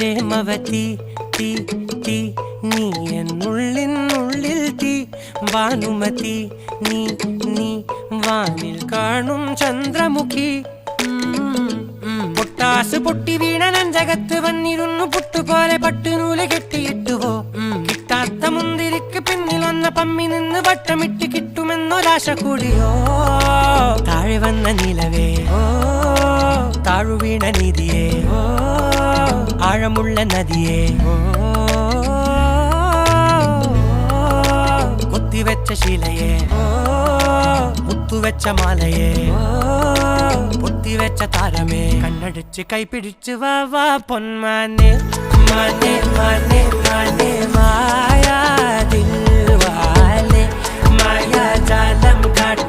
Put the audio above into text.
പ്രേമവതി തീ തീ നീ എന്നുള്ളിൽ തീ ഭാനുമതി നീ നീ വാനിൽ കാണും ചന്ദ്രമുഖി പൊട്ടാസ് പൊട്ടി വീണ നെഞ്ചകത്ത് വന്നിരുന്നു പുട്ടുപോലെ പട്ടുനൂല് കെട്ടിയിട്ടുവോ കിട്ടാത്ത മുന്തിരിക്ക് പിന്നിൽ വന്ന പമ്മി നിന്ന് വട്ടമിട്ട് കിട്ടുമെന്നൊരാശ കൂടിയോ താഴെ വന്ന നിലവേ താഴു വീണ നിധിയേ ആഴമുള്ള നദിയേ കൊത്തിവെച്ച ശിലയെ മുത്തുവെച്ച മാലയെ പൊത്തിവെച്ച താരമേ കണ്ണടിച്ച് കൈപിടിച്ച് വാ വാ പൊന്മാനെ മാനെ മാനെ മാനെ മായാ ദിൽവാലെ മായാ ജാലം കാട്ടി